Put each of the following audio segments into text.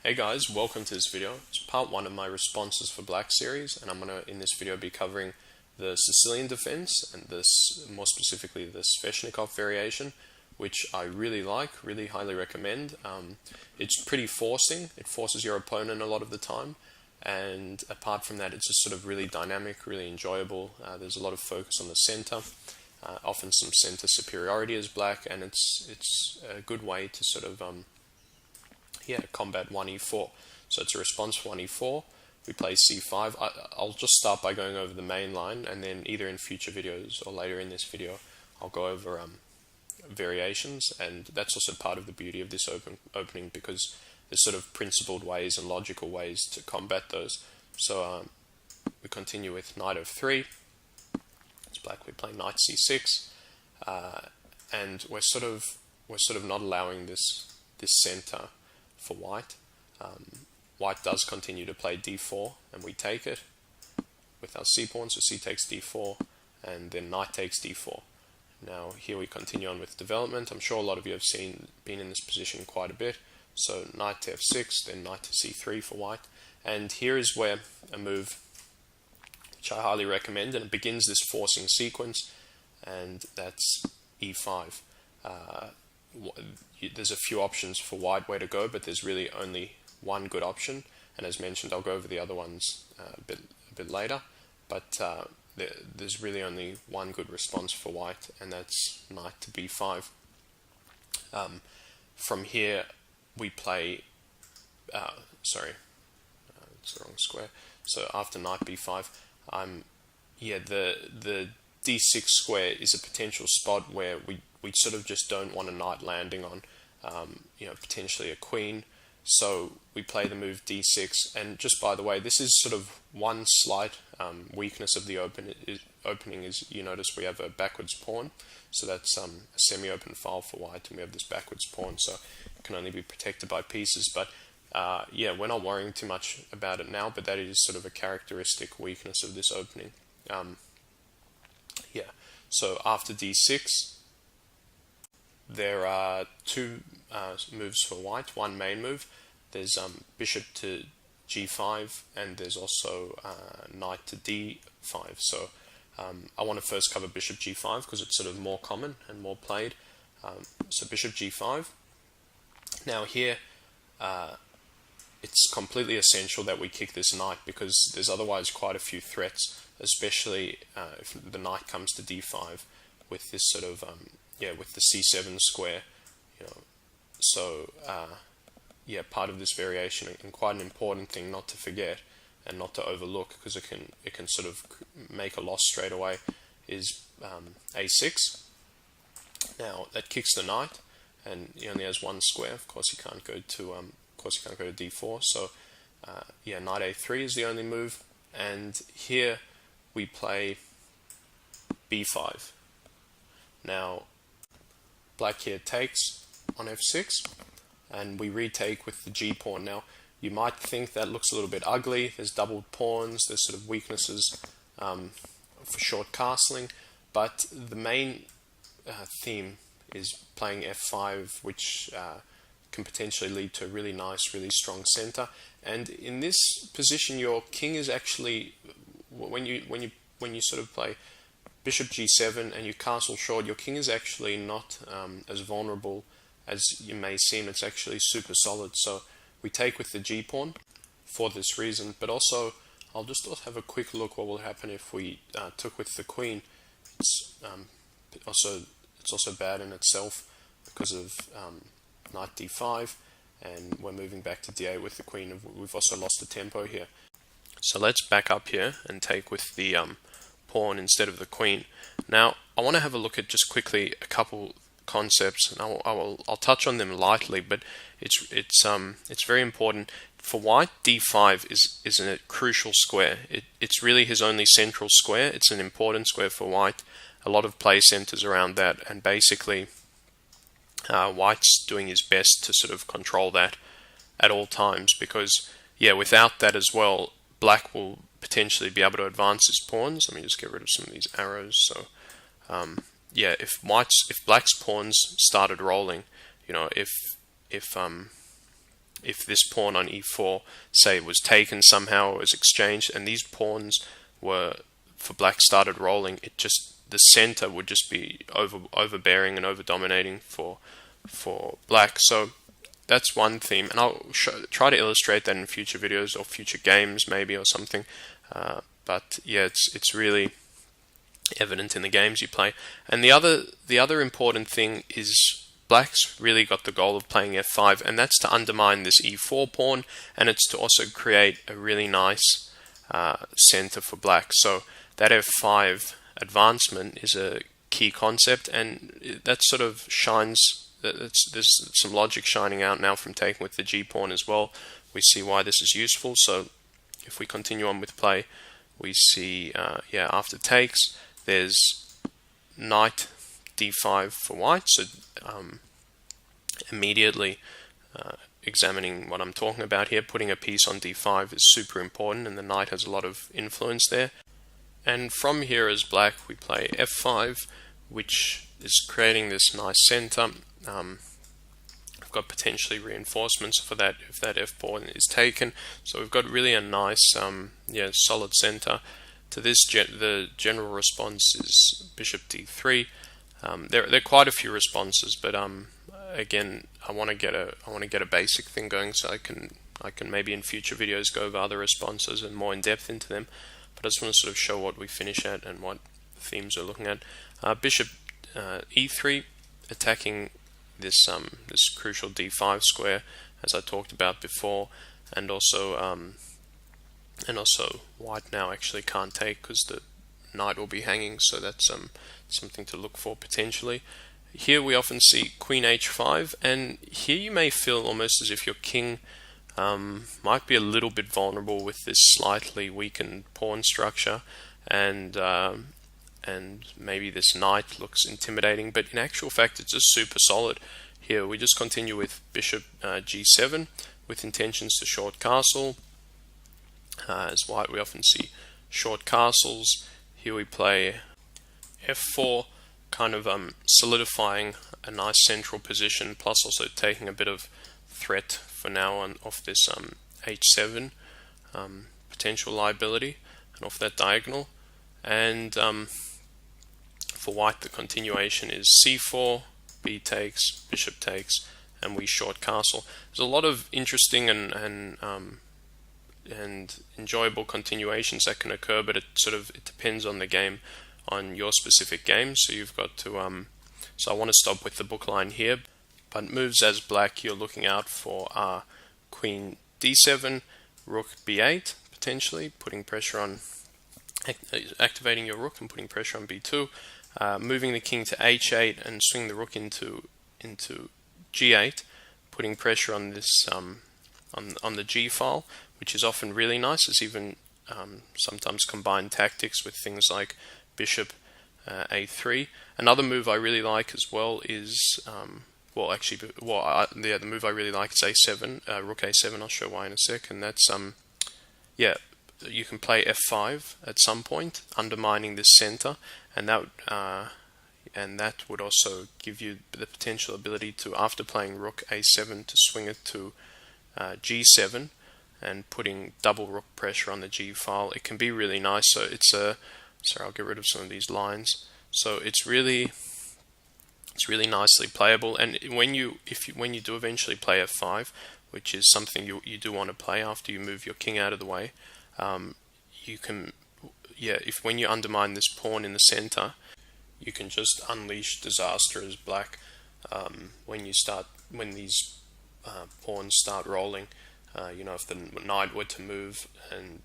Hey guys, welcome to this video. It's part one of my responses for black series, and I'm in this video be covering the Sicilian defense and more specifically the Sveshnikov variation, which I really like, really highly recommend. It's pretty forcing. It forces your opponent a lot of the time, and apart from that, it's just sort of really dynamic, really enjoyable. There's a lot of focus on the center, often some center superiority as black, and it's a good way to sort of combat 1e4. So it's a response for 1e4. We play c5. I'll just start by going over the main line, and then either in future videos or later in this video I'll go over variations, and that's also part of the beauty of this opening because there's sort of principled ways and logical ways to combat those. So we continue with knight f3. It's black. We play knight c6, and we're sort of not allowing this center for white. White does continue to play d4, and we take it with our c pawn, so c takes d4, and then knight takes d4. Now here we continue on with development. I'm sure a lot of you have been in this position quite a bit. So knight to f6, then knight to c3 for white, and here is where a move which I highly recommend, and it begins this forcing sequence, and that's e5. There's a few options for white where to go, but there's really only one good option, and as mentioned, I'll go over the other ones a bit later, but there's really only one good response for white, and that's knight to b5. From here we play it's the wrong square. So after knight b5, the d6 square is a potential spot where we sort of just don't want a knight landing on, potentially a queen. So we play the move d6, and just by the way, this is sort of one slight weakness of the opening is you notice we have a backwards pawn, so that's a semi-open file for white, and we have this backwards pawn, so it can only be protected by pieces. But we're not worrying too much about it now, but that is sort of a characteristic weakness of this opening. So after d6, there are two moves for white. One main move. There's bishop to g5, and there's also knight to d5. So I want to first cover bishop g5 because it's sort of more common and more played. So bishop g5. Now here, it's completely essential that we kick this knight because there's otherwise quite a few threats, especially if the knight comes to d5 with this sort of with the c7 square, So part of this variation, and quite an important thing not to forget and not to overlook, because it can sort of make a loss straight away, is a6. Now that kicks the knight, and he only has one square. Of course, he can't go to d4. So knight a3 is the only move, and here we play b5. Now black here takes on f6, and we retake with the g pawn. Now you might think that looks a little bit ugly. There's doubled pawns, there's sort of weaknesses for short castling, but the main theme is playing f5, which can potentially lead to a really nice, really strong center. And in this position, your king is actually, when you sort of play bishop g7 and you castle short, your king is actually not as vulnerable as you may seem. It's actually super solid. So we take with the g pawn for this reason, but also I'll just have a quick look what will happen if we took with the queen. It's also bad in itself because of knight d5, and we're moving back to d8 with the queen. We've also lost the tempo here. So let's back up here and take with the pawn instead of the queen. Now I want to have a look at just quickly a couple concepts, and I'll touch on them lightly, but it's very important. For white, d5 is a crucial square. It's really his only central square. It's an important square for white. A lot of play centers around that, and basically white's doing his best to sort of control that at all times, because without that as well, black will potentially be able to advance his pawns. Let me just get rid of some of these arrows. So if black's pawns started rolling, if if this pawn on e4, say, was taken somehow or was exchanged, and these pawns were, for black, started rolling, the center would just be overbearing and over dominating for black. So that's one theme, and I'll try to illustrate that in future videos or future games maybe or something. But yeah, it's really evident in the games you play. And the other important thing is black's really got the goal of playing f5, and that's to undermine this e4 pawn, and it's to also create a really nice center for black. So that f5 advancement is a key concept, and that sort of shines. There's some logic shining out now from taking with the g pawn as well. We see why this is useful. So if we continue on with play, we see after takes, there's knight d5 for white. So immediately examining what I'm talking about here, putting a piece on d5 is super important, and the knight has a lot of influence there. And from here as black, we play f5, which is creating this nice center. We've got potentially reinforcements for that if that f pawn is taken. So we've got really a nice, solid center. To this, the general response is bishop d3. There are quite a few responses, but again, I want to get a basic thing going, so I can maybe in future videos go over other responses and more in depth into them. But I just want to sort of show what we finish at and what themes we're looking at. Bishop e3, attacking this crucial d5 square, as I talked about before, and also white now actually can't take because the knight will be hanging, so that's something to look for potentially. Here we often see queen h5, and here you may feel almost as if your king might be a little bit vulnerable with this slightly weakened pawn structure, and maybe this knight looks intimidating, but in actual fact it's just super solid. Here we just continue with bishop g7 with intentions to short castle. As white, we often see short castles. Here we play f4, kind of solidifying a nice central position, plus also taking a bit of threat for now on off this h7 potential liability and off that diagonal. And for white, the continuation is c4, b takes, bishop takes, and we short castle. There's a lot of interesting and enjoyable continuations that can occur, but it depends on the game, on your specific game. So you've got to so I want to stop with the book line here, but moves as black, you're looking out for queen d7, rook b8, potentially putting pressure on, activating your rook and putting pressure on b2, moving the king to h8 and swing the rook into g8, putting pressure on this on the g file, which is often really nice. It's even sometimes combined tactics with things like bishop a3. Another move I really like as well is the move I really like is a7, rook a7. I'll show why in a sec. And that's you can play f5 at some point, undermining this center, and that would also give you the potential ability to, after playing rook a7, to swing it to g7 and putting double rook pressure on the g file. It can be really nice. So it's sorry, I'll get rid of some of these lines. So it's really nicely playable. And when you do eventually play f5, which is something you do want to play after you move your king out of the way, you can, when you undermine this pawn in the center, you can just unleash disaster as black when these pawns start rolling. If the knight were to move and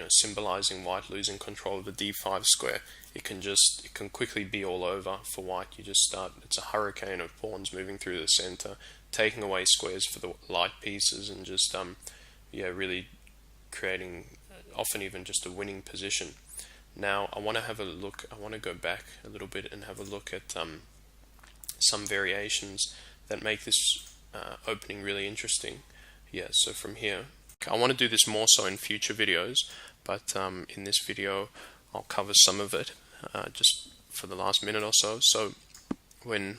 symbolizing white losing control of the d5 square, it can quickly be all over for white. It's a hurricane of pawns moving through the center, taking away squares for the light pieces, and just really creating often even just a winning position. Now I want to go back a little bit and have a look at some variations that make this opening really interesting. So from here, I want to do this more so in future videos, but in this video I'll cover some of it just for the last minute or so. So when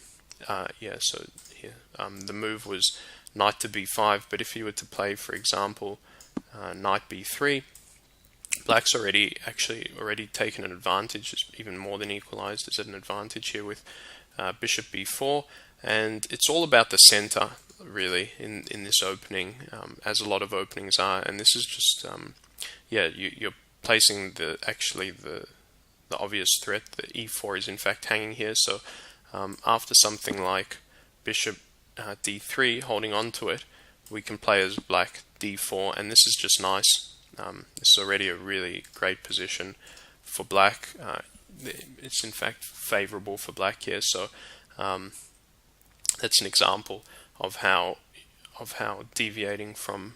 the move was knight to b5, but if you were to play, for example, knight b3, black's already taken an advantage. It's even more than equalized. Is at an advantage here with bishop b4, and it's all about the center really in this opening, as a lot of openings are. And this is just you're placing the obvious threat. The e4 is in fact hanging here, so after something like bishop d3, holding on to it, we can play as black d4, and this is just nice. This is already a really great position for black. It's in fact favorable for black here, so that's an example of how deviating from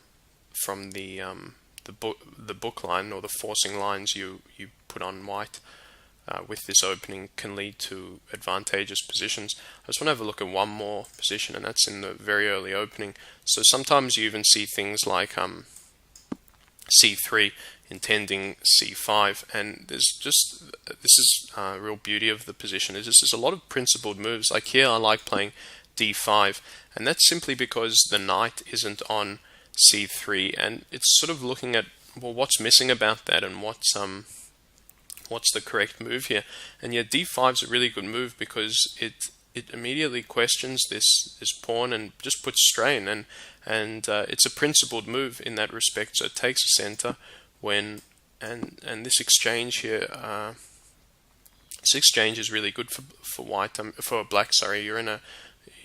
the book line, or the forcing lines you put on white with this opening, can lead to advantageous positions. I just want to have a look at one more position, and that's in the very early opening. So sometimes you even see things like c3 intending c5, and this is real beauty of the position. Is there's a lot of principled moves. Like here, I like playing d5, and that's simply because the knight isn't on c3, and it's sort of looking at, well, what's missing about that, and what's the correct move here. And yet d5 is a really good move because it immediately questions this pawn and just puts strain, and it's a principled move in that respect. So it takes a center when and this exchange here, this exchange is really good for white, for black. Sorry, you're in a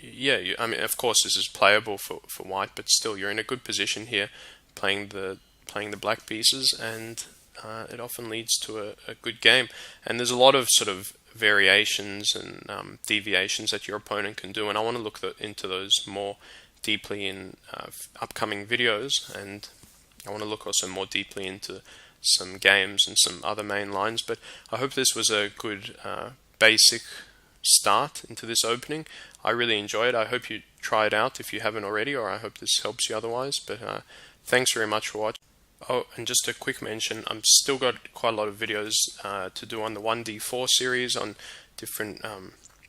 I mean, of course this is playable for white, but still you're in a good position here, playing the black pieces, and it often leads to a good game. And there's a lot of sort of variations and deviations that your opponent can do, and I want to look into those more deeply in upcoming videos, and I want to look also more deeply into some games and some other main lines. But I hope this was a good basic start into this opening. I really enjoy it. I hope you try it out if you haven't already, or I hope this helps you otherwise. But thanks very much for watching. Oh, and just a quick mention, I've still got quite a lot of videos to do on the 1d4 series, on different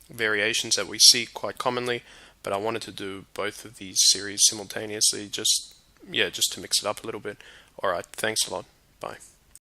variations that we see quite commonly, but I wanted to do both of these series simultaneously, just to mix it up a little bit. Alright, thanks a lot. Bye.